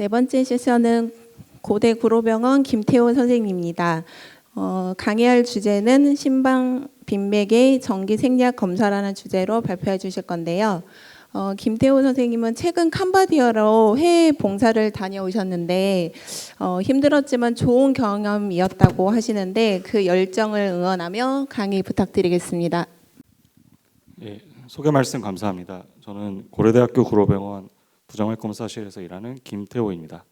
네 번째 세션은 고대 구로병원 김태호 선생님입니다. 강의할 주제는 심방 빈맥의 정기 생리학 검사라는 주제로 발표해 주실 건데요. 김태호 선생님은 최근 캄보디아로 해외 봉사를 다녀오셨는데 힘들었지만 좋은 경험이었다고 하시는데 그 열정을 응원하며 강의 부탁드리겠습니다. 예, 소개 말씀 감사합니다. 저는 고려대학교 구로병원 부정맥검사실에서 일하는 김태호입니다.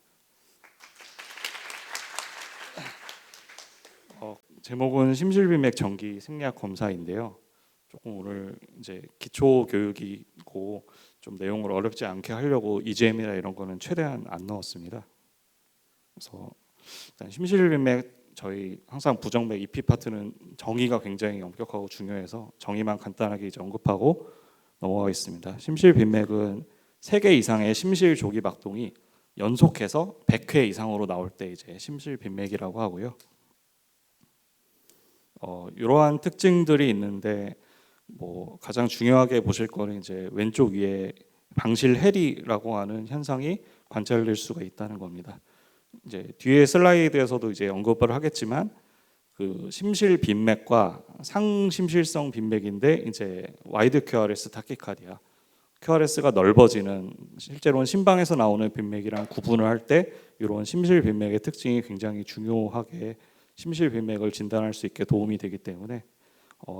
제목은 심실빈맥 정기 생리학 검사인데요. 조금 오늘 이제 기초 교육이고 좀 내용을 어렵지 않게 하려고 EGM이나 이런 거는 최대한 안 넣었습니다. 그래서 일단 심실빈맥 저희 항상 부정맥 EP 파트는 정의가 굉장히 엄격하고 중요해서 정의만 간단하게 이제 언급하고 넘어가겠습니다. 심실빈맥은 3개 이상의 심실 조기 박동이 연속해서 100회 이상으로 나올 때 이제 심실빈맥이라고 하고요. 이러한 특징들이 있는데 가장 중요하게 보실 거는 이제 왼쪽 위에 방실해리라고 하는 현상이 관찰될 수가 있다는 겁니다. 이제 뒤에 슬라이드에서도 이제 언급을 하겠지만 그 심실 빈맥과 상심실성 빈맥인데 이제 와이드 QRS 타키카디아, QRS가 넓어지는 실제로는 심방에서 나오는 빈맥이랑 구분을 할 때 이런 심실 빈맥의 특징이 굉장히 중요하게 심실 빈맥을 진단할 수 있게 도움이 되기 때문에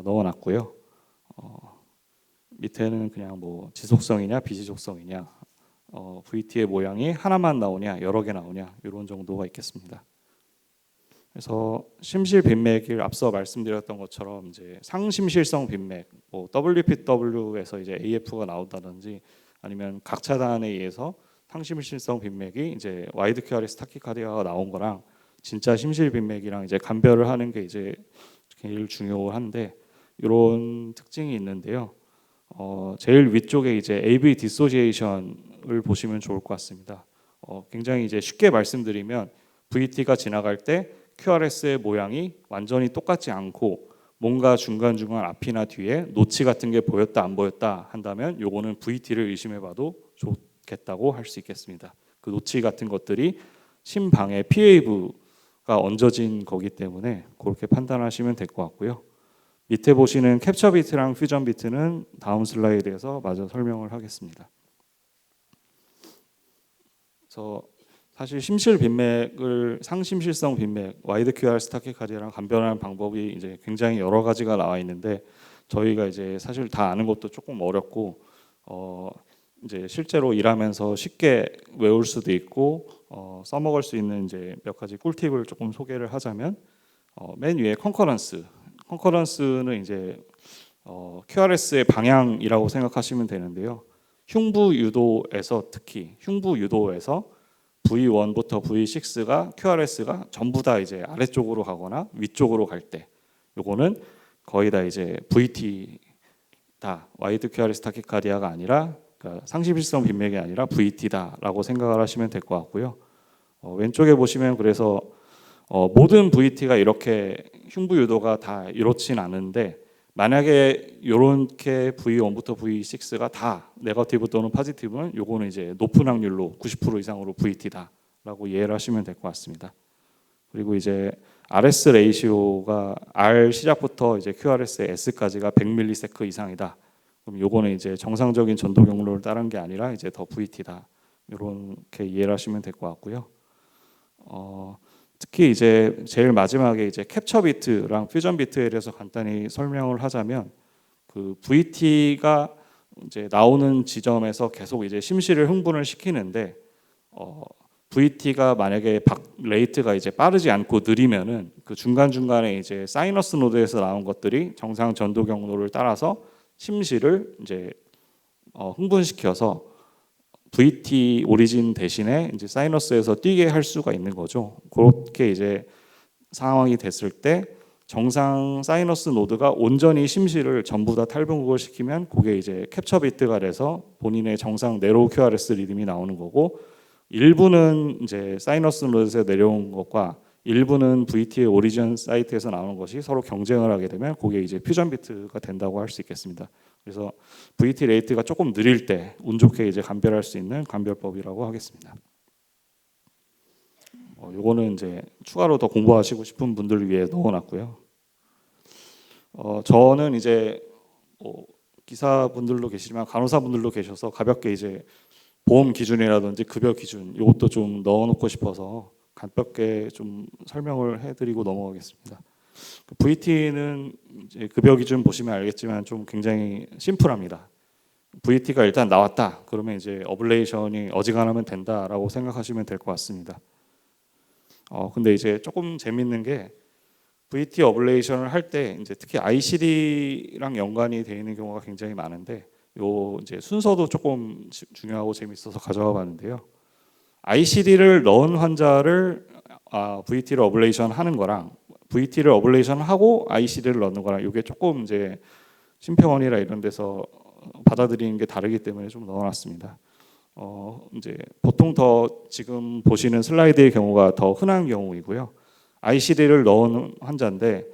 넣어놨고요. 밑에는 그냥 지속성이냐 비지속성이냐, VT의 모양이 하나만 나오냐 여러 개 나오냐 이런 정도가 있겠습니다. 그래서 심실 빈맥을 앞서 말씀드렸던 것처럼 이제 상심실성 빈맥, WPW에서 이제 AF가 나온다든지 아니면 각 차단에 의해서 상심실성 빈맥이 이제 와이드 QRS 타키카디아가 나온 거랑 진짜 심실 빈맥이랑 이제 감별을 하는 게 이제 제일 중요한데 이런 특징이 있는데요. 제일 위쪽에 이제 AV 디소시에이션을 보시면 좋을 것 같습니다. 굉장히 이제 쉽게 말씀드리면 VT가 지나갈 때 QRS의 모양이 완전히 똑같지 않고 뭔가 중간중간 앞이나 뒤에 노치 같은 게 보였다 안 보였다 한다면 요거는 VT를 의심해봐도 좋겠다고 할 수 있겠습니다. 그 노치 같은 것들이 심방에 P웨이브가 얹어진 거기 때문에 그렇게 판단하시면 될 것 같고요. 밑에 보시는 캡처 비트랑 퓨전 비트는 다음 슬라이드에서 마저 설명을 하겠습니다. 그래서 사실 심실 빈맥을 상심실성 빈맥, 와이드 QRS 타키카디아랑 감별하는 방법이 이제 굉장히 여러 가지가 나와 있는데 저희가 이제 사실 다 아는 것도 조금 어렵고 이제 실제로 일하면서 쉽게 외울 수도 있고 써먹을 수 있는 이제 몇 가지 꿀팁을 조금 소개를 하자면 맨 위에 컨커런스는 이제 QRS의 방향이라고 생각하시면 되는데요. 흉부 유도에서 특히 흉부 유도에서 V1부터 V6가 QRS가 전부 다 이제 아래쪽으로 가거나 위쪽으로 갈 때 요거는 거의 다 이제 VT다, 와이드 QRS 타키카디아가 아니라 그러니까 상심실성 빈맥이 아니라 VT다라고 생각을 하시면 될 것 같고요. 왼쪽에 보시면 그래서 모든 VT가 이렇게 흉부 유도가 다 이렇진 않은데 만약에 이렇게 V1부터 V6가 다 네거티브 또는 포지티브는 요거는 이제 높은 확률로 90% 이상으로 VT다라고 이해를 하시면 될 것 같습니다. 그리고 이제 RS 레이시오가 R 시작부터 이제 QRS의 S까지가 100ms 이상이다. 그럼 요거는 이제 정상적인 전도 경로를 따른 게 아니라 이제 더 VT다. 이렇게 이해를 하시면 될 것 같고요. 특히 이제 제일 마지막에 이제 캡처 비트랑 퓨전 비트에 대해서 간단히 설명을 하자면 그 VT가 이제 나오는 지점에서 계속 이제 심실을 흥분을 시키는데 VT가 만약에 레이트가 이제 빠르지 않고 느리면은 그 중간중간에 이제 사이너스 노드에서 나온 것들이 정상 전도 경로를 따라서 심실을 이제 흥분시켜서 VT 오리진 대신에 이제 사이너스에서 뛰게 할 수가 있는 거죠. 그렇게 이제 상황이 됐을 때 정상 사이너스 노드가 온전히 심실을 전부 다 탈분국을 시키면 그게 이제 캡처 비트가 돼서 본인의 정상 네로우 QRS 리듬이 나오는 거고, 일부는 이제 사이너스 노드에서 내려온 것과 일부는 VT의 오리진 사이트에서 나오는 것이 서로 경쟁을 하게 되면 그게 이제 퓨전 비트가 된다고 할 수 있겠습니다. 그래서 VT 레이트가 조금 느릴 때 운 좋게 이제 감별할 수 있는 감별법이라고 하겠습니다. 요거는 이제 추가로 더 공부하시고 싶은 분들을 위해 넣어놨고요. 저는 이제 뭐 기사분들도 계시지만 간호사분들도 계셔서 가볍게 이제 보험 기준이라든지 급여 기준 이것도 좀 넣어놓고 싶어서 가볍게 좀 설명을 해드리고 넘어가겠습니다. VT는 이제 급여 기준 보시면 알겠지만 좀 굉장히 심플합니다. VT가 일단 나왔다. 그러면 이제 어블레이션이 어지간하면 된다라고 생각하시면 될 것 같습니다. 근데 이제 조금 재밌는 게 VT 어블레이션을 할 때 이제 특히 ICD랑 연관이 되어 있는 경우가 굉장히 많은데 요 이제 순서도 조금 중요하고 재밌어서 가져와 봤는데요. ICD를 넣은 환자를 VT를 어블레이션 하는 거랑 VT를 어블레이션 하고 ICD를 넣는 거랑 이게 조금 이제 심평원이나 이런 데서 받아들이는 게 다르기 때문에 좀 넣어놨습니다. 이제 보통 더 지금 보시는 슬라이드의 경우가 더 흔한 경우이고요. ICD를 넣은 환자인데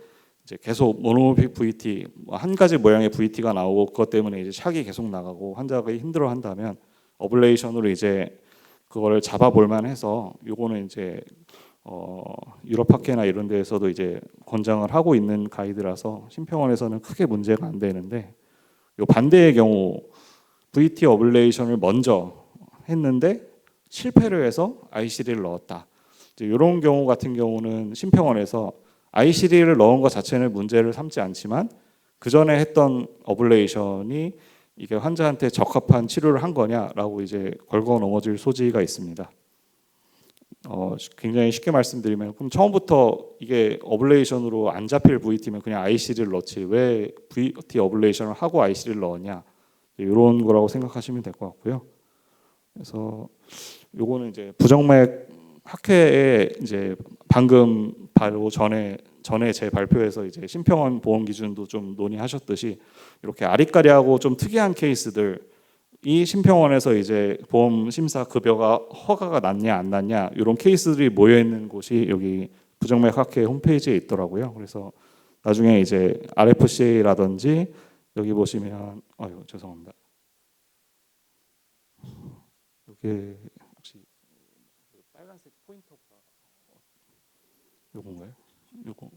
이제 계속 모노모픽 VT 한 가지 모양의 VT가 나오고 그것 때문에 이제 샥이 계속 나가고 환자가 힘들어한다면 어블레이션으로 이제 그거를 잡아볼 만해서 요거는 이제 유럽학회나 이런 데에서도 이제 권장을 하고 있는 가이드라서 심평원에서는 크게 문제가 안 되는데 요 반대의 경우 VT 어블레이션을 먼저 했는데 실패를 해서 ICD를 넣었다. 이런 경우 같은 경우는 심평원에서 ICD를 넣은 것 자체는 문제를 삼지 않지만 그 전에 했던 어블레이션이 이게 환자한테 적합한 치료를 한 거냐라고 이제 걸고 넘어질 소지가 있습니다. 굉장히 쉽게 말씀드리면 그럼 처음부터 이게 어블레이션으로 안 잡힐 VT면 그냥 ICD를 넣지 왜 VT 어블레이션을 하고 ICD를 넣었냐 이런 거라고 생각하시면 될 것 같고요. 그래서 요거는 이제 부정맥 학회에 이제 방금 바로 전에 제 발표에서 이제 심평원 보험 기준도 좀 논의하셨듯이 이렇게 아리까리하고 좀 특이한 케이스들 이 심평원에서 이제 보험 심사 급여가 허가가 났냐 안 났냐 이런 케이스들이 모여 있는 곳이 여기 부정맥 학회 홈페이지에 있더라고요. 그래서 나중에 이제 RFCA라든지 여기 보시면 죄송합니다. 여기 혹시 빨간색 포인터가 요건가요? 요거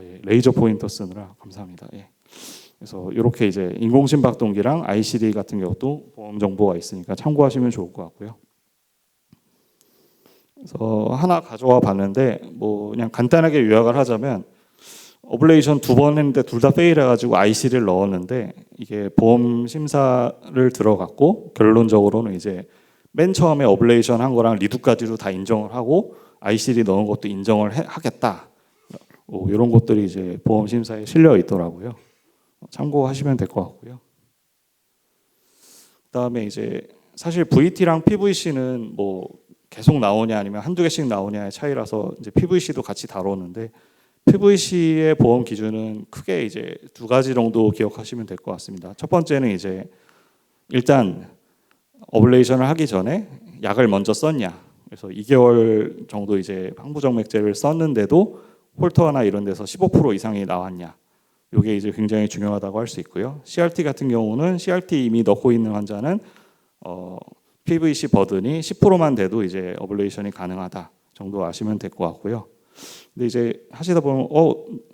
예, 레이저 포인터 쓰느라 감사합니다. 예. 그래서 이렇게 이제 인공심박동기랑 ICD 같은 경우도 보험 정보가 있으니까 참고하시면 좋을 것 같고요. 그래서 하나 가져와 봤는데 뭐 그냥 간단하게 요약을 하자면 어블레이션 2번 했는데 둘 다 페일해가지고 ICD를 넣었는데 이게 보험 심사를 들어갔고 결론적으로는 이제 맨 처음에 어블레이션 한 거랑 리두까지도 다 인정을 하고 ICD 넣은 것도 인정을 하겠다. 이런 것들이 이제 보험 심사에 실려 있더라고요. 참고하시면 될 것 같고요. 그다음에 이제 사실 VT랑 PVC는 뭐 계속 나오냐 아니면 한두 개씩 나오냐의 차이라서 이제 PVC도 같이 다루는데 PVC의 보험 기준은 크게 이제 두 가지 정도 기억하시면 될 것 같습니다. 첫 번째는 이제 일단 어블레이션을 하기 전에 약을 먼저 썼냐. 그래서 2개월 정도 이제 항부정맥제를 썼는데도 홀터나 이런 데서 15% 이상이 나왔냐. 이게 이제 굉장히 중요하다고 할 수 있고요. CRT 같은 경우는 CRT 이미 넣고 있는 환자는 PVC 버든이 10%만 돼도 이제 어블레이션이 가능하다 정도 아시면 될 것 같고요. 근데 이제 하시다 보면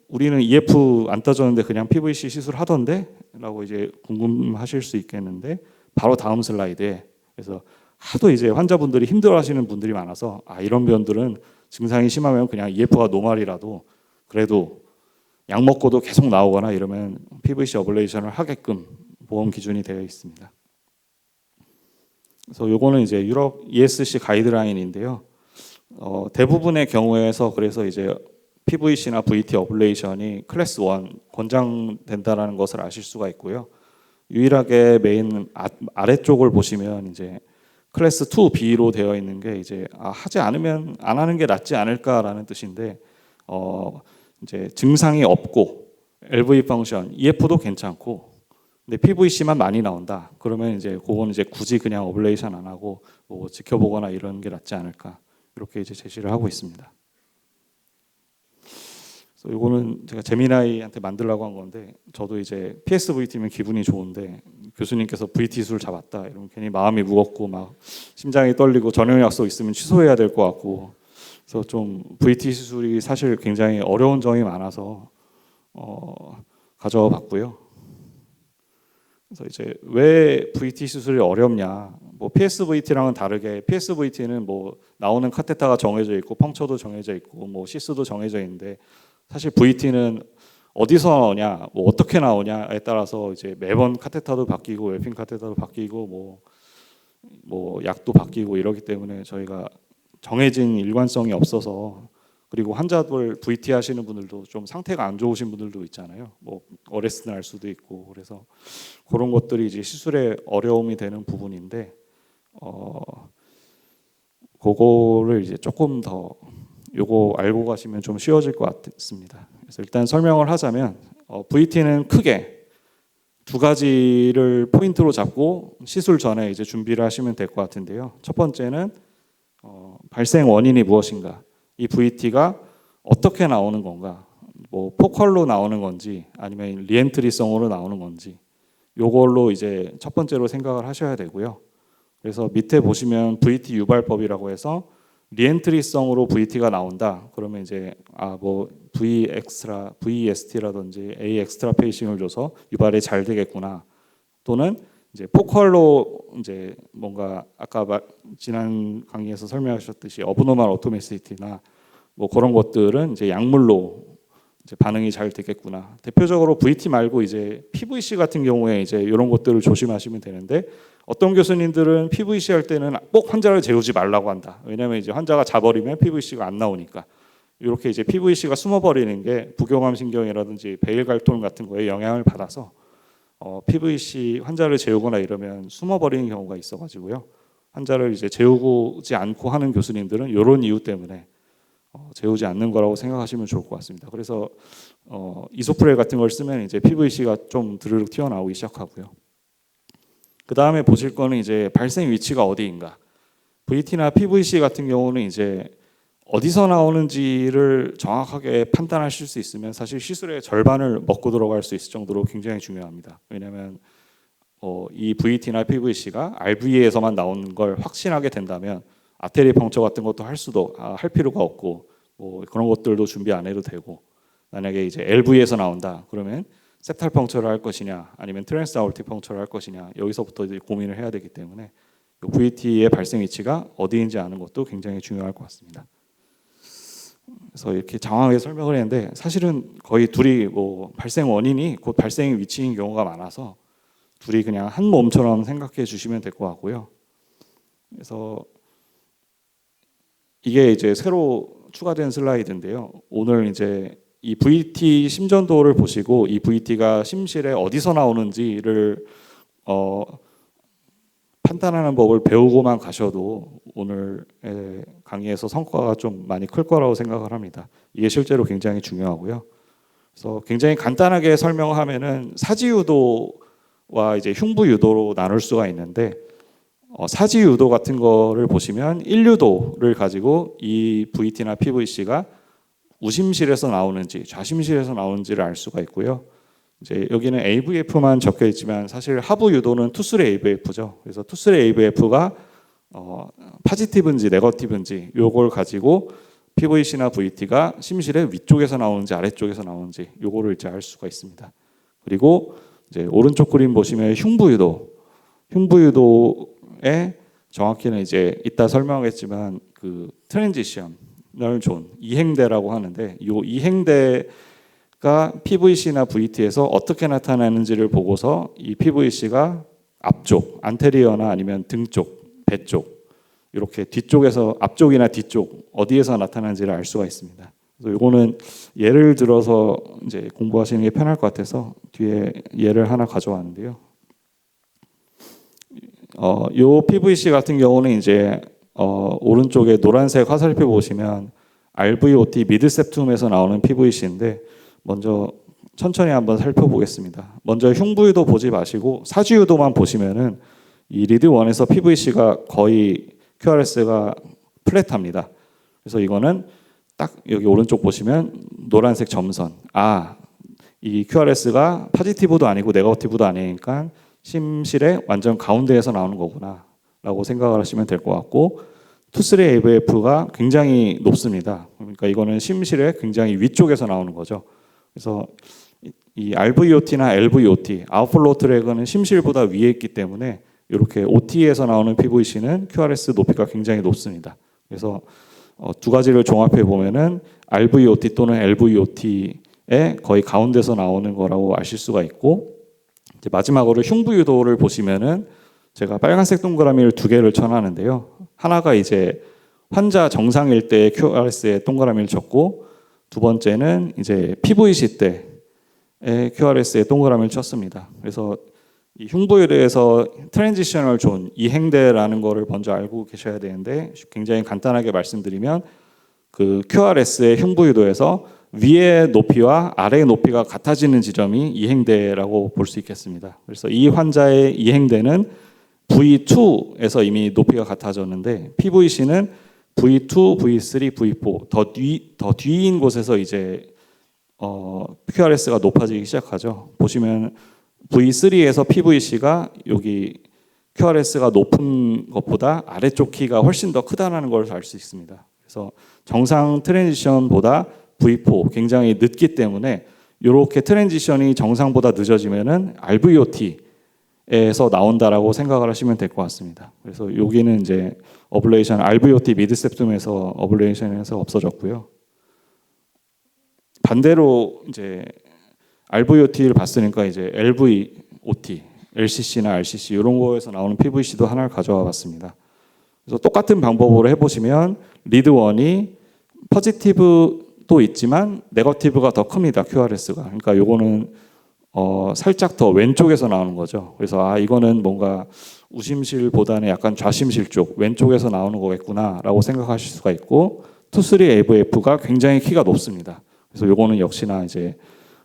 우리는 EF 안 따졌는데 그냥 PVC 시술 하던데? 라고 이제 궁금하실 수 있겠는데 바로 다음 슬라이드에 그래서 하도 이제 환자분들이 힘들어하시는 분들이 많아서 이런 병들은 증상이 심하면 그냥 EF가 노말이라도 그래도 약 먹고도 계속 나오거나 이러면 PVC 어블레이션을 하게끔 보험 기준이 되어 있습니다. 그래서 요거는 이제 유럽 ESC 가이드라인인데요. 대부분의 경우에서 그래서 이제 PVC나 VT 어블레이션이 클래스 1 권장된다라는 것을 아실 수가 있고요. 유일하게 메인 아래쪽을 보시면 이제 클래스 2B로 되어 있는 게 이제 하지 않으면 안 하는 게 낫지 않을까라는 뜻인데 이제 증상이 없고 LV 펑션, EF도 괜찮고 근데 PVC만 많이 나온다. 그러면 이제 그거는 이제 굳이 그냥 어블레이션 안 하고 뭐 지켜보거나 이런 게 낫지 않을까. 이렇게 이제 제시를 하고 있습니다. 그래서 이거는 제가 제미나이한테 만들려고 한 건데 저도 이제 PSVT면 기분이 좋은데 교수님께서 VT 수를 잡았다 이러면 괜히 마음이 무겁고 막 심장이 떨리고 저녁 약속 있으면 취소해야 될 것 같고, 그래서 좀 VT 수술이 사실 굉장히 어려운 점이 많아서 가져와 봤고요. 그래서 이제 왜 VT 수술이 어렵냐? 뭐 PSVT랑은 다르게 PSVT는 뭐 나오는 카테터가 정해져 있고 펑처도 정해져 있고 뭐 시스도 정해져 있는데, 사실 VT는 어디서 나오냐, 뭐 어떻게 나오냐에 따라서 이제 매번 카테터도 바뀌고 웰핑 카테터도 바뀌고 뭐 약도 바뀌고 이러기 때문에 저희가 정해진 일관성이 없어서, 그리고 환자들 VT 하시는 분들도 좀 상태가 안 좋으신 분들도 있잖아요. 뭐 어레스트 날 수도 있고, 그래서 그런 것들이 이제 시술에 어려움이 되는 부분인데, 그거를 이제 조금 더 요거 알고 가시면 좀 쉬워질 것 같습니다. 그래서 일단 설명을 하자면 VT는 크게 두 가지를 포인트로 잡고 시술 전에 이제 준비를 하시면 될 것 같은데요. 첫 번째는 발생 원인이 무엇인가, 이 VT가 어떻게 나오는 건가, 뭐 포컬로 나오는 건지 아니면 리엔트리성으로 나오는 건지, 요걸로 이제 첫 번째로 생각을 하셔야 되고요. 그래서 밑에 보시면 VT 유발법이라고 해서 리엔트리성으로 VT가 나온다. 그러면 이제 뭐 VEST라든지 A 엑스트라 페이싱을 줘서 유발이 잘 되겠구나. 또는 이제 포컬로 이제 뭔가 아까 지난 강의에서 설명하셨듯이 어브노멀 오토메시티나 뭐 그런 것들은 이제 약물로 이제 반응이 잘 되겠구나. 대표적으로 VT 말고 이제 PVC 같은 경우에 이제 이런 것들을 조심하시면 되는데, 어떤 교수님들은 PVC 할 때는 꼭 환자를 재우지 말라고 한다. 왜냐하면 이제 환자가 자버리면 PVC가 안 나오니까. 이렇게 이제 PVC가 숨어버리는 게 부경감 신경이라든지 베일갈톤 같은 거에 영향을 받아서 PVC 환자를 재우거나 이러면 숨어버리는 경우가 있어가지고요. 환자를 이제 재우지 않고 하는 교수님들은 이런 이유 때문에 재우지 않는 거라고 생각하시면 좋을 것 같습니다. 그래서 이소프렐 같은 걸 쓰면 이제 PVC가 좀 드르륵 튀어나오기 시작하고요. 그 다음에 보실 거는 이제 발생 위치가 어디인가. VT나 PVC 같은 경우는 이제 어디서 나오는지를 정확하게 판단하실 수 있으면 사실 시술의 절반을 먹고 들어갈 수 있을 정도로 굉장히 중요합니다. 왜냐하면 이 VT나 PVC가 RV에서만 나오는 걸 확신하게 된다면 아테리 펑처 같은 것도 할 필요가 없고, 뭐 그런 것들도 준비 안 해도 되고, 만약에 이제 LV에서 나온다 그러면 septal 펑처를 할 것이냐 아니면 트랜스 아올틱 펑처를 할 것이냐, 여기서부터 이제 고민을 해야 되기 때문에 VT의 발생 위치가 어디인지 아는 것도 굉장히 중요할 것 같습니다. 그래서 이렇게 장황하게 설명을 했는데, 사실은 거의 둘이 뭐 발생 원인이 곧 발생 위치인 경우가 많아서 둘이 그냥 한 몸처럼 생각해 주시면 될 것 같고요. 그래서 이게 이제 새로 추가된 슬라이드인데요. 오늘 이제 이 VT 심전도를 보시고 이 VT가 심실에 어디서 나오는지를 판단하는 법을 배우고만 가셔도 오늘 강의에서 성과가 좀 많이 클 거라고 생각을 합니다. 이게 실제로 굉장히 중요하고요. 그래서 굉장히 간단하게 설명하면은 사지유도와 이제 흉부유도로 나눌 수가 있는데, 사지유도 같은 거를 보시면 1유도를 가지고 이 VT나 PVC가 우심실에서 나오는지 좌심실에서 나오는지를 알 수가 있고요. 이제 여기는 AVF만 적혀 있지만 사실 하부 유도는 투스레 AVF죠. 그래서 투스레 AVF가 파지티브인지 네거티브인지 요걸 가지고 PVC나 VT가 심실의 위쪽에서 나오는지 아래쪽에서 나오는지 요거를 이제 알 수가 있습니다. 그리고 이제 오른쪽 그림 보시면 흉부유도에 정확히는 이제 이따 설명하겠지만 그 트랜지셔널 존 이행대라고 하는데, 이 이행대가 PVC나 VT에서 어떻게 나타나는지를 보고서 이 PVC가 앞쪽, 안테리어나 아니면 등 쪽, 배 쪽, 이렇게 뒤쪽에서 앞쪽이나 뒤쪽 어디에서 나타나는지를 알 수가 있습니다. 그래서 이거는 예를 들어서 이제 공부하시는 게 편할 것 같아서 뒤에 예를 하나 가져왔는데요. 요 PVC 같은 경우는 이제 오른쪽에 노란색 화살표 보시면 RVOT 미드셉툼에서 나오는 PVC인데, 먼저 천천히 한번 살펴보겠습니다. 먼저 흉부유도 보지 마시고 사지유도만 보시면은 이 리드 1에서 PVC가 거의 QRS가 플랫합니다. 그래서 이거는 딱 여기 오른쪽 보시면 노란색 점선. 이 QRS가 파지티브도 아니고 네거티브도 아니니까 심실의 완전 가운데에서 나오는 거구나라고 생각을 하시면 될 것 같고, 투쓰리 AVF가 굉장히 높습니다. 그러니까 이거는 심실의 굉장히 위쪽에서 나오는 거죠. 그래서 이 RVOT나 LVOT, 아웃플로우 트랙은 심실보다 위에 있기 때문에 이렇게 OT에서 나오는 PVC는 QRS 높이가 굉장히 높습니다. 그래서 두 가지를 종합해 보면은 RVOT 또는 LVOT의 거의 가운데서 나오는 거라고 아실 수가 있고, 이제 마지막으로 흉부 유도를 보시면은 제가 빨간색 동그라미를 두 개를 쳐놨는데요. 하나가 이제 환자 정상일 때 QRS에 동그라미를 쳤고, 두 번째는 이제 PVC 때의 QRS에 동그라미를 쳤습니다. 그래서 이 흉부유도에서 트랜지셔널 존, 이행대라는 거를 먼저 알고 계셔야 되는데, 굉장히 간단하게 말씀드리면 그 QRS의 흉부유도에서 위의 높이와 아래의 높이가 같아지는 지점이 이행대라고 볼 수 있겠습니다. 그래서 이 환자의 이행대는 V2에서 이미 높이가 같아졌는데, PVC는 V2, V3, V4 더 뒤인 곳에서 이제 QRS가 높아지기 시작하죠. 보시면 V3에서 PVC가 여기 QRS가 높은 것보다 아래쪽 키가 훨씬 더 크다는 걸 알 수 있습니다. 그래서 정상 트랜지션보다 V4 굉장히 늦기 때문에 이렇게 트랜지션이 정상보다 늦어지면은 RVOT에서 나온다라고 생각을 하시면 될 것 같습니다. 그래서 여기는 이제 어블레이션 RVOT 미드셉툼에서 어블레이션에서 없어졌고요. 반대로 이제 RVOT를 봤으니까 이제 LVOT, LCC나 RCC 이런 거에서 나오는 PVC도 하나를 가져와 봤습니다. 그래서 똑같은 방법으로 해보시면 리드 1이 포지티브도 있지만 네거티브가 더 큽니다. QRS가. 그러니까 요거는 살짝 더 왼쪽에서 나오는 거죠. 그래서 이거는 뭔가 우심실보다는 약간 좌심실 쪽 왼쪽에서 나오는 거겠구나라고 생각하실 수가 있고, 투쓰리 AVF가 굉장히 키가 높습니다. 그래서 요거는 역시나 이제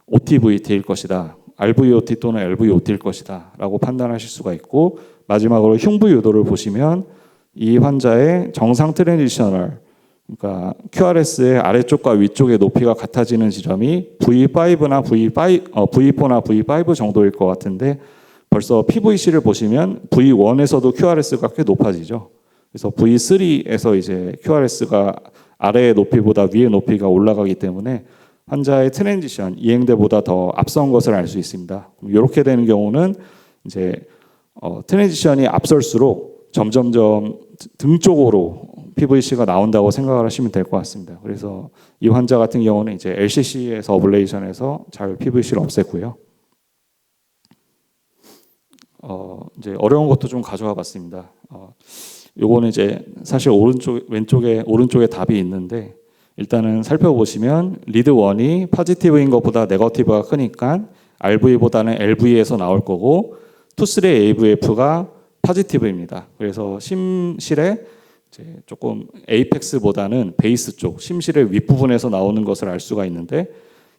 OTVT일 것이다, RVOT 또는 LVOT일 것이다 라고 판단하실 수가 있고, 마지막으로 흉부 유도를 보시면 이 환자의 정상 트랜지셔널, 그러니까 QRS의 아래쪽과 위쪽의 높이가 같아지는 지점이 V5나 V4나 V5 정도일 것 같은데, 벌써 PVC를 보시면 V1에서도 QRS가 꽤 높아지죠. 그래서 V3에서 이제 QRS가 아래의 높이보다 위의 높이가 올라가기 때문에 환자의 트랜지션, 이행대보다 더 앞선 것을 알 수 있습니다. 이렇게 되는 경우는 이제 트랜지션이 앞설수록 점점점 등 쪽으로 PVC가 나온다고 생각을 하시면 될 것 같습니다. 그래서 이 환자 같은 경우는 이제 LCC에서 어블레이션에서 잘 PVC를 없앴고요. 이제 어려운 것도 좀 가져와 봤습니다. 요거는 이제 사실 오른쪽에 답이 있는데, 일단은 살펴보시면 리드 1이 포지티브인 것보다 네거티브가 크니까 RV보다는 LV에서 나올 거고, 투쓰리 AVF가 포지티브입니다. 그래서 심실에 이제 조금 에이펙스보다는 베이스 쪽, 심실의 윗부분에서 나오는 것을 알 수가 있는데,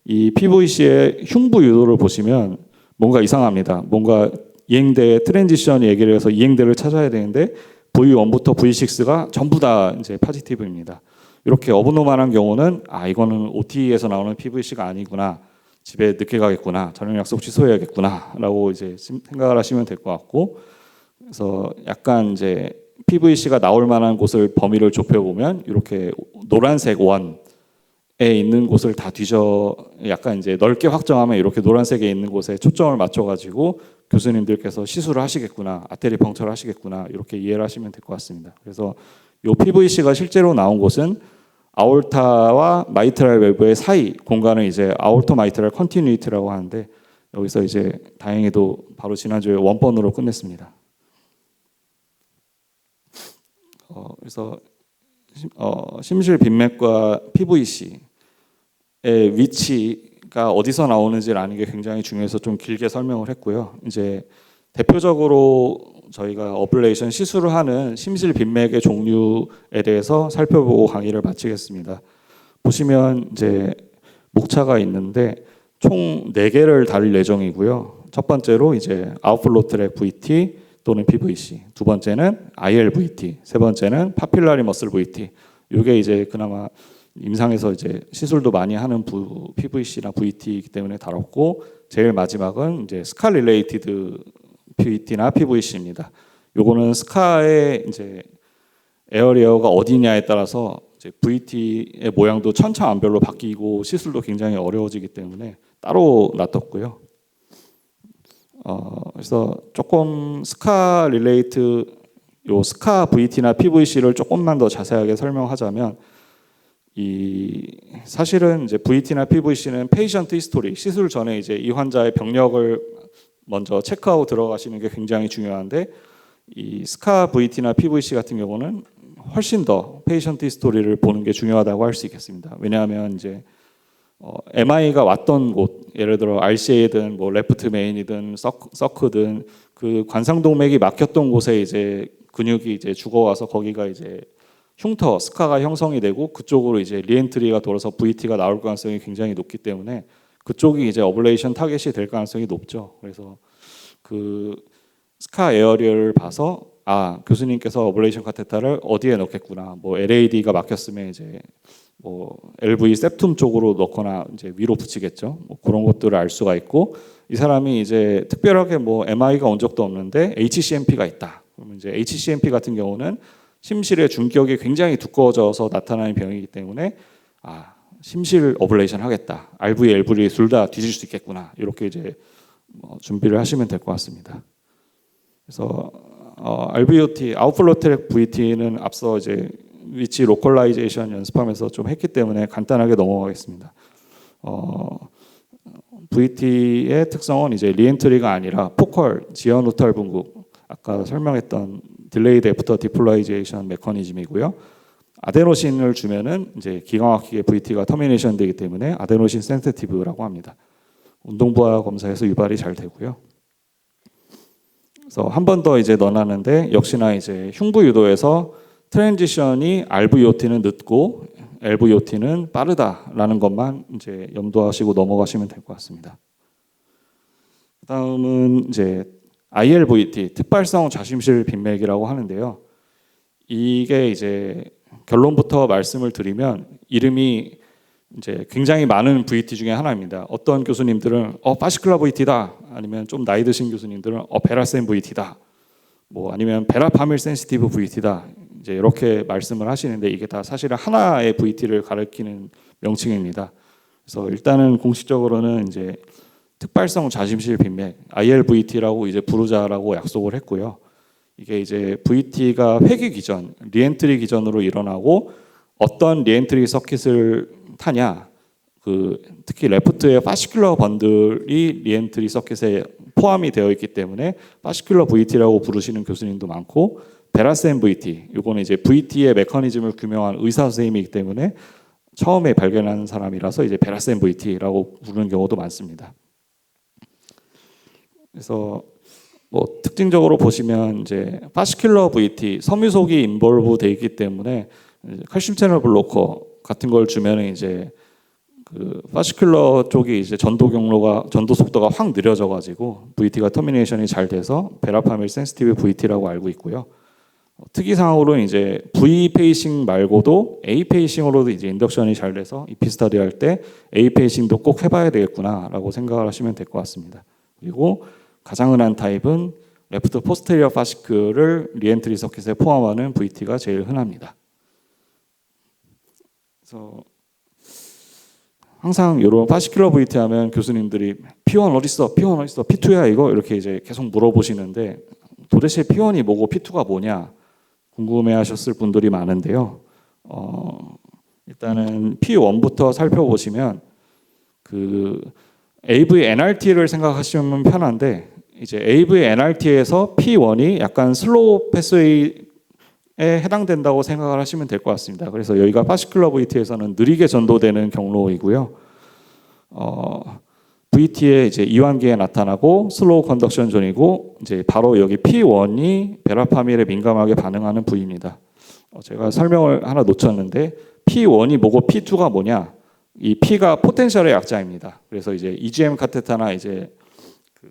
이 PVC의 흉부 유도를 보시면 뭔가 이상합니다. 뭔가 이행대 트랜지션 얘기를 해서 이행대를 찾아야 되는데 V1부터 V6가 전부 다 이제 포지티브입니다. 이렇게 어브노멀한 경우는 이거는 OT에서 나오는 PVC가 아니구나, 집에 늦게 가겠구나, 저녁 약속 취소해야겠구나 라고 이제 생각을 하시면 될 것 같고, 그래서 약간 이제 PVC가 나올 만한 곳을 범위를 좁혀보면 이렇게 노란색 원에 있는 곳을 다 약간 이제 넓게 확정하면 이렇게 노란색에 있는 곳에 초점을 맞춰가지고 교수님들께서 시술을 하시겠구나, 아테리 펑처를 하시겠구나, 이렇게 이해를 하시면 될 것 같습니다. 그래서 이 PVC가 실제로 나온 곳은 아올타와 마이트랄 밸브의 사이 공간을 이제 아올토 마이트랄 컨티뉴이티라고 하는데, 여기서 이제 다행히도 바로 지난주에 원번으로 끝냈습니다. 그래서 심실 빈맥과 PVC의 위치가 어디서 나오는지라는 게 굉장히 중요해서 좀 길게 설명을 했고요. 이제 대표적으로 저희가 어블레이션 시술을 하는 심실 빈맥의 종류에 대해서 살펴보고 강의를 마치겠습니다. 보시면 이제 목차가 있는데 총 4개를 다룰 예정이고요. 첫 번째로 이제 아웃플로우 트랙 VT 또는 PVC, 두 번째는 ILVT, 세 번째는 파필라리 머슬 VT. 이게 이제 그나마 임상에서 이제 시술도 많이 하는 PVC나 VT이기 때문에 다뤘고, 제일 마지막은 이제 스칼 릴레이티드 VT나 PVC입니다. 요거는 스카의 이제 에어리어가 어디냐에 따라서 이제 VT의 모양도 천차만별로 바뀌고 시술도 굉장히 어려워지기 때문에 따로 놔뒀고요. 그래서 조금 스카 릴레이트 요 스카 VT나 PVC를 조금만 더 자세하게 설명하자면 사실은 이제 VT나 PVC는 페이션트 히스토리 시술 전에 이제 이 환자의 병력을 먼저 체크하고 들어가시는 게 굉장히 중요한데 이 스카 VT나 PVC 같은 경우는 훨씬 더 페이션트 히스토리를 보는 게 중요하다고 할 수 있겠습니다. 왜냐하면 이제 MI가 왔던 곳, 예를 들어 RCA든 뭐 레프트 메인이든 서크든 그 관상동맥이 막혔던 곳에 이제 근육이 이제 죽어와서 거기가 이제 흉터, 스카가 형성이 되고 그쪽으로 이제 리엔트리가 돌아서 VT가 나올 가능성이 굉장히 높기 때문에 그쪽이 이제 어블레이션 타겟이 될 가능성이 높죠. 그래서 그 스카 에어리어를 봐서 교수님께서 어블레이션 카테터를 어디에 넣겠구나. 뭐 LAD가 막혔으면 이제 뭐 LV septum 쪽으로 넣거나 이제 위로 붙이겠죠. 뭐 그런 것들을 알 수가 있고 이 사람이 이제 특별하게 뭐 MI가 온 적도 없는데 HCMP가 있다. 그러면 이제 HCMP 같은 경우는 심실의 중격이 굉장히 두꺼워져서 나타나는 병이기 때문에 심실 어블레이션 하겠다. RV, LV 둘 다 뒤질 수 있겠구나. 이렇게 이제 준비를 하시면 될 것 같습니다. 그래서 RVOT, 아웃플로 트랙 VT는 앞서 이제 위치 로컬라이제이션 연습하면서 좀 했기 때문에 간단하게 넘어가겠습니다. VT의 특성은 이제 리엔트리가 아니라 포컬, 지연우탈 분국, 아까 설명했던 딜레이드 애프터 디폴라이제이션 메커니즘이고요. 아데노신을 주면은 이제 기가 막히게 VT가 터미네이션 되기 때문에 아데노신 센시티브라고 합니다. 운동부하 검사에서 유발이 잘 되고요. 그래서 한 번 더 이제 넣어놨는데 역시나 이제 흉부 유도에서 트랜지션이 RVOT는 늦고 LVOT는 빠르다라는 것만 이제 염두하시고 넘어가시면 될 것 같습니다. 그다음은 이제 ILVT, 특발성 좌심실 빈맥이라고 하는데요. 이게 이제 결론부터 말씀을 드리면 이름이 이제 굉장히 많은 VT 중에 하나입니다. 어떤 교수님들은 파시클라 VT다, 아니면 좀 나이 드신 교수님들은 베라센 VT다, 뭐 아니면 베라파밀 센시티브 VT다, 이제 이렇게 말씀을 하시는데 이게 다 사실은 하나의 VT를 가리키는 명칭입니다. 그래서 일단은 공식적으로는 이제 특발성 좌심실 빈맥 ILVT라고 이제 부르자라고 약속을 했고요. 이게 이제 VT가 회귀 기전, 리엔트리 기전으로 일어나고 어떤 리엔트리 서킷을 타냐, 특히 레프트의 파시큘러 번들이 리엔트리 서킷에 포함이 되어 있기 때문에 파시큘러 VT라고 부르시는 교수님도 많고, 베라센 VT, 이거는 이제 VT의 메커니즘을 규명한 의사 선생님이기 때문에 처음에 발견한 사람이라서 이제 베라센 VT라고 부르는 경우도 많습니다. 그래서 뭐 특징적으로 보시면 이제 파시큘러 VT, 섬유속이 인볼브 돼 있기 때문에 칼슘 채널 블로커 같은 걸 주면은 이제 그 파시큘러 쪽이 이제 전도 속도가 확 느려져 가지고 VT가 터미네이션이 잘 돼서 베라파밀 센시티브 VT라고 알고 있고요. 특이사항으로는 이제 V 페이싱 말고도 A 페이싱으로도 이제 인덕션이 잘 돼서 이피스터디 할 때 A 페이싱도 꼭 해봐야 되겠구나라고 생각을 하시면 될 것 같습니다. 그리고 가장 흔한 타입은 레프트 포스테리어 파시클을 리엔트리 서킷에 포함하는 VT가 제일 흔합니다. 그래서 항상 이런 파시큘러 VT 하면 교수님들이 P1 어딨어? P1 어딨어? P2야 이거? 이렇게 이제 계속 물어보시는데 도대체 P1이 뭐고 P2가 뭐냐 궁금해하셨을 분들이 많은데요. 일단은 P1부터 살펴보시면 그 AV NRT를 생각하시면 편한데 이제 AV NRT에서 P1이 약간 슬로우 패스웨이에 해당된다고 생각을 하시면 될 것 같습니다. 그래서 여기가 파시큘러 VT에서는 느리게 전도되는 경로이고요. VT의 이제 이완기에 나타나고 슬로우 컨덕션 존이고 이제 바로 여기 P1이 베라파밀에 민감하게 반응하는 부위입니다. 제가 설명을 하나 놓쳤는데 P1이 뭐고 P2가 뭐냐? 이 P가 포텐셜의 약자입니다. 그래서 이제 EGM 카테타나 이제 그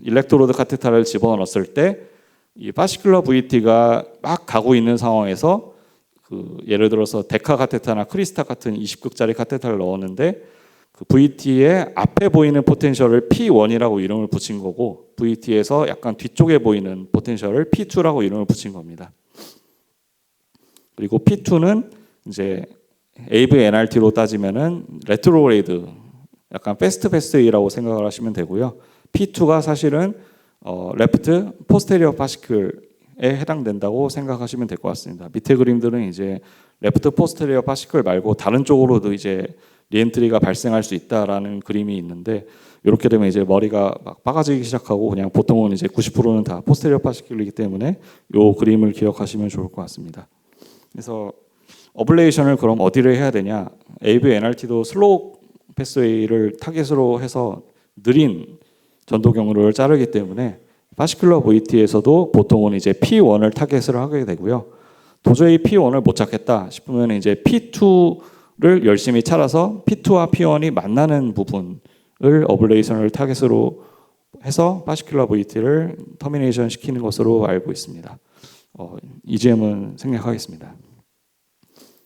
일렉트로드 카테타를 집어넣었을 때 이 파시큘러 VT가 막 가고 있는 상황에서 그 예를 들어서 데카 카테타나 크리스타 같은 20극짜리 카테타를 넣었는데 그 그 VT의 앞에 보이는 포텐셜을 P1이라고 이름을 붙인 거고 VT에서 약간 뒤쪽에 보이는 포텐셜을 P2라고 이름을 붙인 겁니다. 그리고 P2는 이제 AV NRT로 따지면은 레트로그레이드, 약간 패스트 패스웨이라고 생각을 하시면 되고요. P2가 사실은 레프트 포스테리어 파시클에 해당된다고 생각하시면 될 것 같습니다. 밑에 그림들은 이제 레프트 포스테리어 파시클 말고 다른 쪽으로도 이제 리엔트리가 발생할 수 있다라는 그림이 있는데, 이렇게 되면 이제 머리가 막 빠가지기 시작하고, 그냥 보통은 이제 90%는 다 포스테리어 파시클이기 때문에 이 그림을 기억하시면 좋을 것 같습니다. 그래서 어블레이션을 그럼 어디를 해야 되냐? AV NRT도 슬로우 패스웨이를 타겟으로 해서 느린 전도 경로를 자르기 때문에 파시큘러 VT에서도 보통은 이제 P1을 타겟을 하게 되고요. 도저히 P1을 못 찾겠다 싶으면 이제 P2를 열심히 찾아서 P2와 P1이 만나는 부분을 어블레이션을 타겟으로 해서 파시큘러 VT를 터미네이션 시키는 것으로 알고 있습니다. EGM은 생략하겠습니다.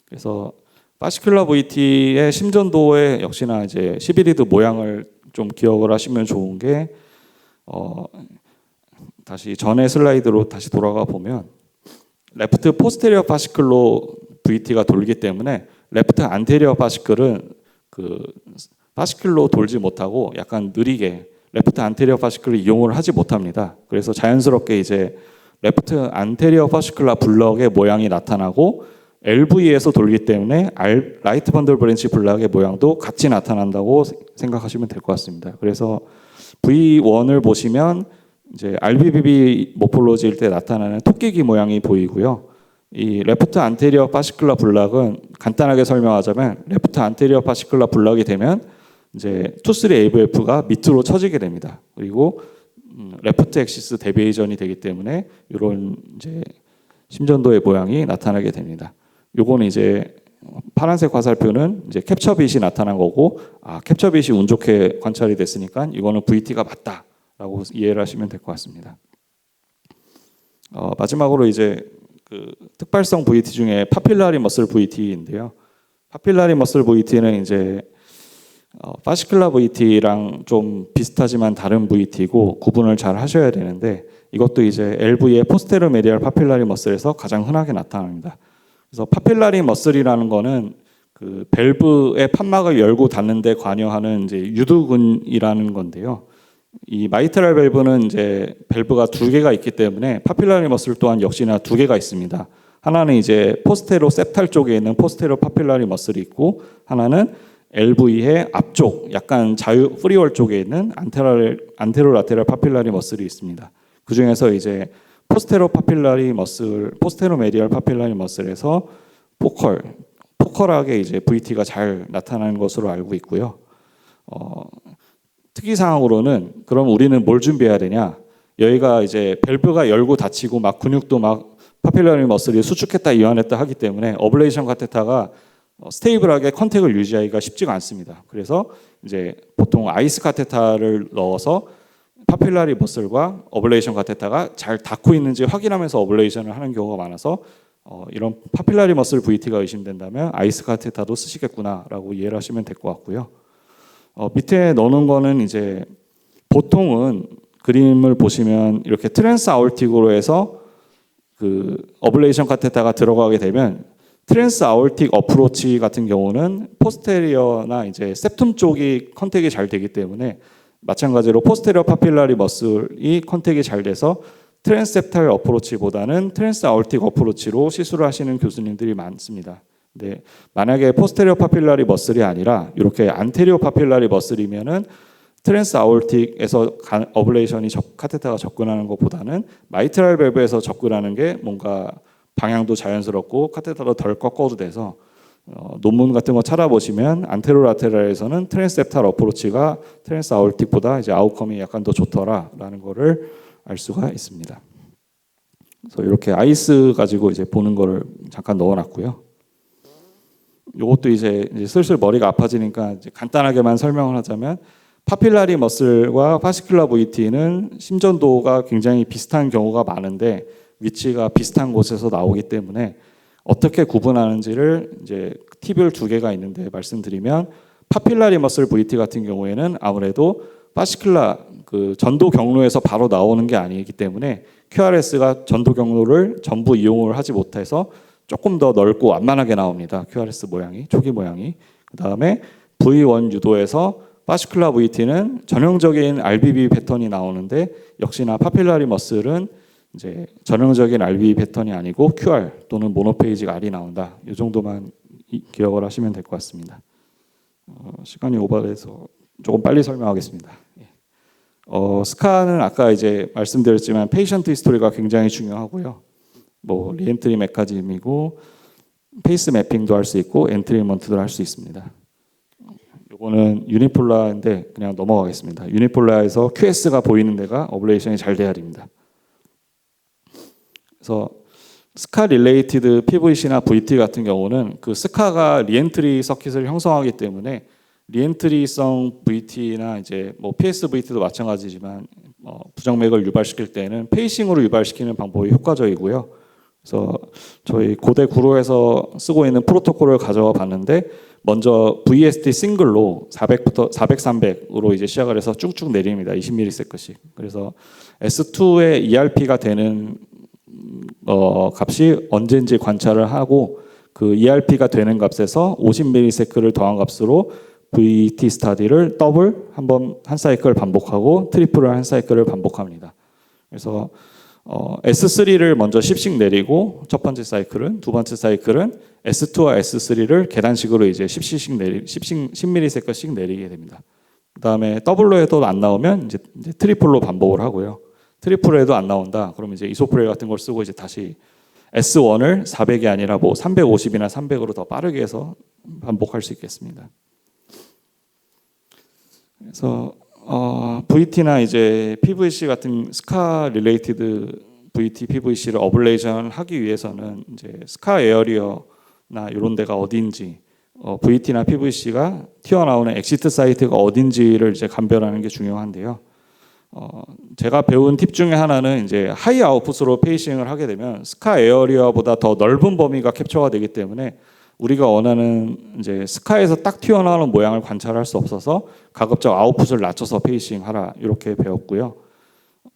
그래서 파시큘러 VT의 심전도의 역시나 이제 11리드 모양을 좀 기억을 하시면 좋은 게, 다시 전에 슬라이드로 다시 돌아가 보면 레프트 포스테리어 파시클로 VT가 돌기 때문에 레프트 안테리어 파시클은 그 파시클로 돌지 못하고 약간 느리게 레프트 안테리어 파시클을 이용을 하지 못합니다. 그래서 자연스럽게 이제 레프트 안테리어 파시클라 블럭의 모양이 나타나고 LV에서 돌기 때문에 라이트 번들 브랜치 블럭의 모양도 같이 나타난다고 생각하시면 될 것 같습니다. 그래서 V1을 보시면 이제 RBBB 모폴로지일 때 나타나는 토끼기 모양이 보이고요. 이 레프트 안테리어 파시클라 블럭은 간단하게 설명하자면 레프트 안테리어 파시클라 블럭이 되면 이제 2,3 AVF가 밑으로 처지게 됩니다. 그리고 레프트 엑시스 데비에이션이 되기 때문에 이런 이제 심전도의 모양이 나타나게 됩니다. 요거는 이제 파란색 화살표는 이제 캡처 빛이 나타난 거고, 캡처 빛이 운 좋게 관찰이 됐으니까 이거는 VT가 맞다라고 이해를 하시면 될 것 같습니다. 마지막으로 이제 그 특발성 VT 중에 파필라리 머슬 VT인데요. 파필라리 머슬 VT는 이제 파시클라 VT랑 좀 비슷하지만 다른 VT고 구분을 잘 하셔야 되는데, 이것도 이제 LV의 포스테로 메디얼 파필라리 머슬에서 가장 흔하게 나타납니다. 그래서 파필라리 머슬이라는 거는 그 밸브의 판막을 열고 닫는 데 관여하는 이제 유두근이라는 건데요. 이 마이트랄 밸브는 이제 밸브가 두 개가 있기 때문에 파필라리 머슬 또한 역시나 두 개가 있습니다. 하나는 이제 포스테로 septal 쪽에 있는 포스테로 파필라리 머슬이 있고, 하나는 LV의 앞쪽 약간 자유 프리월 쪽에 있는 안테로 라테랄 파필라리 머슬이 있습니다. 그 중에서 이제 포스테로 파필라리 머슬, 포스테로 메디얼 파필라리 머슬에서 포컬하게 이제 VT가 잘 나타나는 것으로 알고 있고요. 특이사항으로는 그럼 우리는 뭘 준비해야 되냐? 여기가 이제 밸브가 열고 닫히고 막 근육도 막 파필라리 머슬이 수축했다 이완했다 하기 때문에 어블레이션 카테타가 스테이블하게 컨택을 유지하기가 쉽지가 않습니다. 그래서 이제 보통 아이스 카테타를 넣어서 파필라리 머슬과 어블레이션 카테타가 잘 닿고 있는지 확인하면서 어블레이션을 하는 경우가 많아서 이런 파필라리 머슬 VT가 의심된다면 아이스 카테타도 쓰시겠구나라고 이해를 하시면 될 것 같고요. 밑에 넣는 거는 이제 보통은 그림을 보시면 이렇게 트랜스 아올틱으로 해서 그 어블레이션 카테타가 들어가게 되면 트랜스 아올틱 어프로치 같은 경우는 포스테리어나 이제 septum 쪽이 컨택이 잘 되기 때문에 마찬가지로 포스테리어 파필라리 머슬이 컨택이 잘 돼서 트랜스셉탈 어프로치보다는 트랜스 아올틱 어프로치로 시술을 하시는 교수님들이 많습니다. 근데 만약에 포스테리어 파필라리 머슬이 아니라 이렇게 안테리오 파필라리 머슬이면은 트랜스 아올틱에서 어블레이션이 카테타가 접근하는 것보다는 마이트랄 밸브에서 접근하는 게 뭔가 방향도 자연스럽고 카테타도 덜 꺾어도 돼서 논문 같은 거 찾아보시면 안테로라테랄에서는 트랜스셉탈 어프로치가 트랜스 아올틱보다 이제 아웃컴이 약간 더 좋더라라는 거를 알 수가 있습니다. 그래서 이렇게 아이스 가지고 이제 보는 거를 잠깐 넣어놨고요. 이것도 이제 슬슬 머리가 아파지니까 이제 간단하게만 설명을 하자면 파필라리 머슬과 파시큘라 VT는 심전도가 굉장히 비슷한 경우가 많은데 위치가 비슷한 곳에서 나오기 때문에 어떻게 구분하는지를 이제 팁을 두 개가 있는데 말씀드리면, 파필라리 머슬 VT 같은 경우에는 아무래도 파시클라 그 전도 경로에서 바로 나오는 게 아니기 때문에 QRS가 전도 경로를 전부 이용을 하지 못해서 조금 더 넓고 완만하게 나옵니다. QRS 모양이, 초기 모양이. 그 다음에 V1 유도에서 파시클라 VT는 전형적인 RBB 패턴이 나오는데 역시나 파필라리 머슬은 이제 전형적인 RBB 패턴이 아니고 QR 또는 모노페이직 R이 나온다. 이 정도만 기억을 하시면 될 것 같습니다. 시간이 오버돼서 조금 빨리 설명하겠습니다. 스카는 아까 이제 말씀드렸지만 페이션트 히스토리가 굉장히 중요하고요. 뭐 리엔트리 메커니즘이고 페이스 매핑도 할 수 있고 엔트리먼트도 할 수 있습니다. 요거는 유니폴라인데 그냥 넘어가겠습니다. 유니폴라에서 QS가 보이는 데가 어블레이션이 잘 돼야 됩니다. 그래서 스카 릴레이티드 PVC나 VT 같은 경우는 그 스카가 리엔트리 서킷을 형성하기 때문에 리엔트리성 VT나 이제 뭐 PSVT도 마찬가지지만 부정맥을 유발시킬 때는 페이싱으로 유발시키는 방법이 효과적이고요. 그래서 저희 고대 구로에서 쓰고 있는 프로토콜을 가져와 봤는데 먼저 VST 싱글로 400부터 400, 300으로 이제 시작을 해서 쭉쭉 내립니다. 20ms씩. 그래서 S2의 ERP가 되는 값이 언제인지 관찰을 하고 그 ERP가 되는 값에서 50ms를 더한 값으로 VT 스타디를 더블 한 사이클 반복하고 트리플을 한 사이클을 반복합니다. 그래서 S3를 먼저 10씩 내리고 첫 번째 사이클은 두 번째 사이클은 S2와 S3를 계단식으로 이제 10ms씩 내리게 됩니다. 그다음에 더블로 해도 안 나오면 이제 트리플로 반복을 하고요. 트리플로 해도 안 나온다. 그럼 이제 이소프레 같은 걸 쓰고 이제 다시 S1을 400이 아니라 뭐 350이나 300으로 더 빠르게 해서 반복할 수 있겠습니다. 그래서 VT나 이제 PVC 같은 스카 릴레이티드 VT, PVC를 어블레이션 하기 위해서는 이제 스카 에어리어나 이런 데가 어딘지, VT나 PVC가 튀어나오는 엑시트 사이트가 어딘지를 이제 감별하는 게 중요한데요. 제가 배운 팁 중에 하나는 이제 하이 아웃풋으로 페이싱을 하게 되면 스카 에어리어보다 더 넓은 범위가 캡처가 되기 때문에 우리가 원하는 이제 스카에서 딱 튀어나오는 모양을 관찰할 수 없어서 가급적 아웃풋을 낮춰서 페이싱하라 이렇게 배웠고요.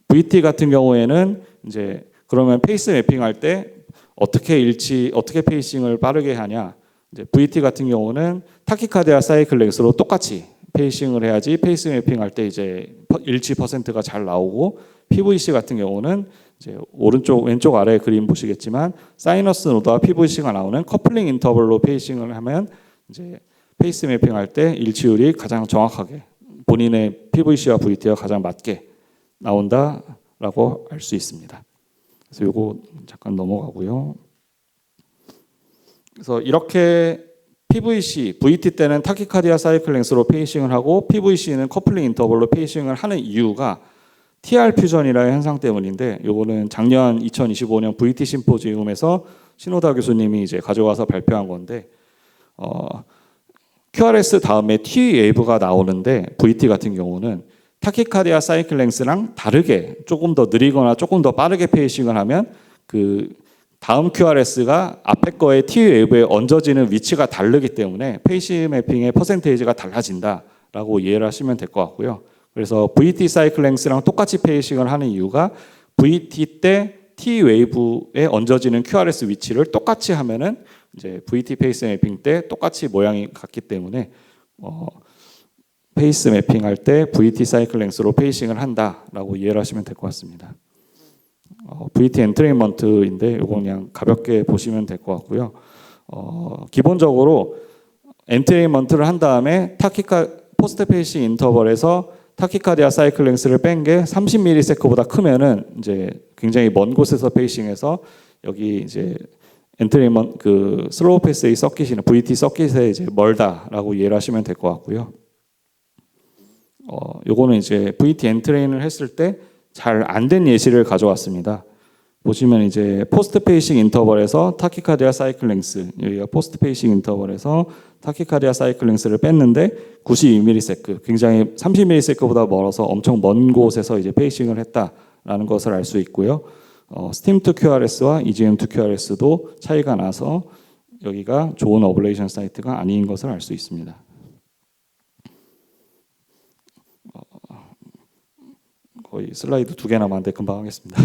VT 같은 경우에는 이제 그러면 페이스 매핑할 때 어떻게 페이싱을 빠르게 하냐? 이제 VT 같은 경우는 타키카디아 사이클 렉스로 똑같이 페이싱을 해야지 페이스 매핑할 때 이제 일치 퍼센트가 잘 나오고 PVC 같은 경우는 이제 오른쪽 왼쪽 아래 그림 보시겠지만 사이너스 노드와 PVC가 나오는 커플링 인터벌로 페이싱을 하면 이제 페이스 매핑할 때 일치율이 가장 정확하게 본인의 PVC와 VT와 가장 맞게 나온다라고 알 수 있습니다. 그래서 요거 잠깐 넘어가고요. 그래서 이렇게 PVC, VT 때는 타키카디아 사이클 랭스로 페이싱을 하고 PVC는 커플링 인터벌로 페이싱을 하는 이유가 TR 퓨전이라는 현상 때문인데 요거는 작년 2025년 VT 심포지움에서 신호다 교수님이 이제 가져와서 발표한 건데 QRS 다음에 T 웨이브가 나오는데 VT 같은 경우는 타키카디아 사이클 랭스랑 다르게 조금 더 느리거나 조금 더 빠르게 페이싱을 하면 그 다음 QRS가 앞에 거의 T 웨이브에 얹어지는 위치가 다르기 때문에 페이스 매핑의 퍼센테이지가 달라진다라고 이해를 하시면 될 것 같고요. 그래서 VT 사이클 랭스랑 똑같이 페이싱을 하는 이유가 VT 때 T 웨이브에 얹어지는 QRS 위치를 똑같이 하면은 이제 VT 페이스 매핑 때 똑같이 모양이 같기 때문에 페이스 매핑할 때 VT 사이클 랭스로 페이싱을 한다라고 이해를 하시면 될 것 같습니다. VT 엔트레인먼트인데 이거 그냥 가볍게 보시면 될 것 같고요. 기본적으로 엔트레인먼트를 한 다음에 포스트 페이싱 인터벌에서 타키카디아 사이클 랭스를 뺀 게 30ms보다 크면은 이제 굉장히 먼 곳에서 페이싱해서 여기 이제 엔트레인먼트 그 슬로우 패스의 서킷이나 VT 서킷에 이제 멀다라고 이해를 하시면 될 것 같고요. 요거는 이제 VT 엔트레인을 했을 때 잘 안 된 예시를 가져왔습니다. 보시면 이제 포스트 페이싱 인터벌에서 타키카디아 사이클 랭스, 여기가 포스트 페이싱 인터벌에서 타키카디아 사이클 랭스를 뺐는데 92ms, 굉장히 30ms보다 멀어서 엄청 먼 곳에서 이제 페이싱을 했다라는 것을 알 수 있고요. 스팀 투 QRS와 EGM 투 QRS도 차이가 나서 여기가 좋은 어블레이션 사이트가 아닌 것을 알 수 있습니다. 거의 슬라이드 2개 남았는데 금방 하겠습니다.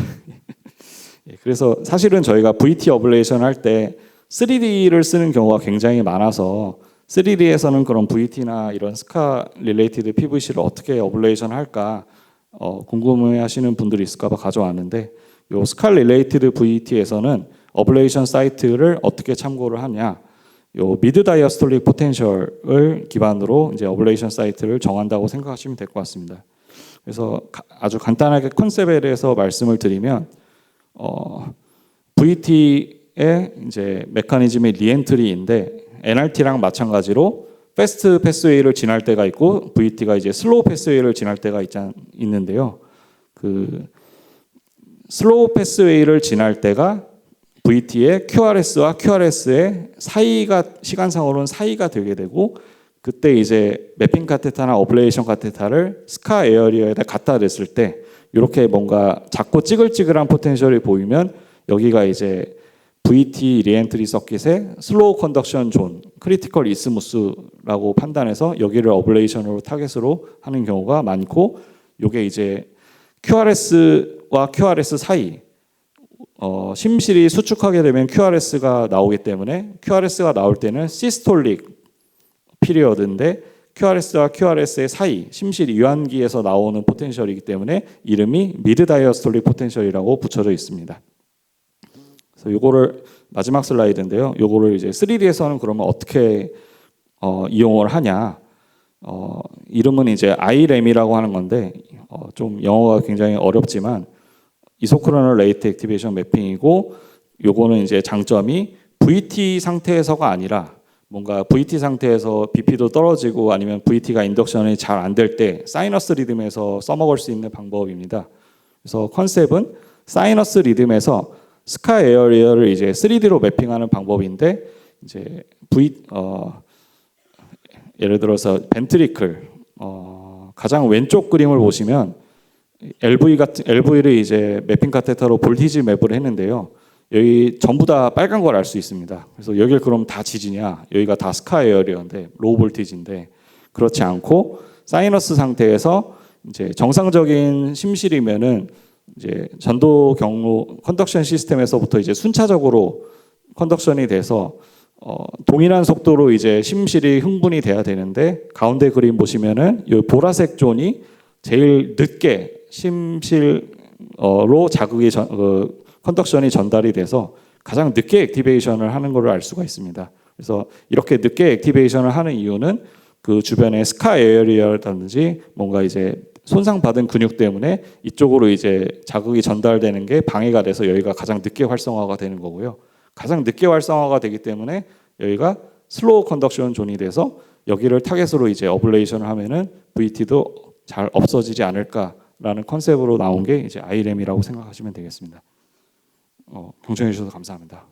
예, 그래서 사실은 저희가 VT 어블레이션 할 때 3D를 쓰는 경우가 굉장히 많아서 3D에서는 그런 VT나 이런 스카 릴레이티드 PVC를 어떻게 어블레이션 할까 궁금해하시는 분들이 있을까봐 가져왔는데, 요 스카 릴레이티드 VT에서는 어블레이션 사이트를 어떻게 참고를 하냐, 요 미드 다이어스톨릭 포텐셜을 기반으로 이제 어블레이션 사이트를 정한다고 생각하시면 될 것 같습니다. 그래서 아주 간단하게 컨셉에 대해서 말씀을 드리면, VT의 이제 메커니즘이 리엔트리인데 NRT랑 마찬가지로 패스트 패스웨이를 지날 때가 있고 VT가 이제 슬로우 패스웨이를 지날 때가 있는데요. 그 슬로우 패스웨이를 지날 때가 VT의 QRS와 QRS의 사이가 시간상으로는 사이가 되게 되고, 그때 이제 매핑 카테타나 어블레이션 카테타를 스카 에어리어에다 갖다 댔을 때 이렇게 뭔가 작고 찌글찌글한 포텐셜이 보이면 여기가 이제 VT 리엔트리 서킷의 슬로우 컨덕션 존, 크리티컬 이스무스라고 판단해서 여기를 어블레이션으로 타겟으로 하는 경우가 많고, 이게 이제 QRS와 QRS 사이 심실이 수축하게 되면 QRS가 나오기 때문에 QRS가 나올 때는 시스톨릭 피리어드인데 QRS와 QRS의 사이 심실 이완기에서 나오는 포텐셜이기 때문에 이름이 미드 다이어스톨릭 포텐셜이라고 붙여져 있습니다. 그래서 요거를 마지막 슬라이드인데요. 요거를 이제 3D에서는 그러면 어떻게 이용을 하냐? 이름은 이제 IRAM이라고 하는 건데 좀 영어가 굉장히 어렵지만 이소크로널 레이트 액티베이션 매핑이고, 요거는 이제 장점이 VT 상태에서가 아니라 뭔가 VT 상태에서 BP도 떨어지고 아니면 VT가 인덕션이 잘 안 될 때 사이너스 리듬에서 써먹을 수 있는 방법입니다. 그래서 컨셉은 사이너스 리듬에서 스카 에어리어를 이제 3D로 매핑하는 방법인데, 이제 예를 들어서 벤트리클 가장 왼쪽 그림을 보시면 LV를 이제 매핑 카테터로 볼티지 맵을 했는데요. 여기 전부 다 빨간 걸 알 수 있습니다. 그래서 여길 그럼 다 지지냐? 여기가 다 스카 에어리어인데 로우 볼티지인데, 그렇지 않고 사이너스 상태에서 이제 정상적인 심실이면은 이제 전도 경로 컨덕션 시스템에서부터 이제 순차적으로 컨덕션이 돼서 동일한 속도로 이제 심실이 흥분이 돼야 되는데, 가운데 그림 보시면은 이 보라색 존이 제일 늦게 심실로 자극이 컨덕션이 전달이 돼서 가장 늦게 액티베이션을 하는 것을 알 수가 있습니다. 그래서 이렇게 늦게 액티베이션을 하는 이유는 그 주변에 스카 에어리어라든지 뭔가 이제 손상받은 근육 때문에 이쪽으로 이제 자극이 전달되는 게 방해가 돼서 여기가 가장 늦게 활성화가 되는 거고요. 가장 늦게 활성화가 되기 때문에 여기가 슬로우 컨덕션 존이 돼서 여기를 타겟으로 이제 어블레이션을 하면은 VT도 잘 없어지지 않을까라는 컨셉으로 나온 게 이제 IRAM이라고 생각하시면 되겠습니다. 경청해 주셔서 감사합니다.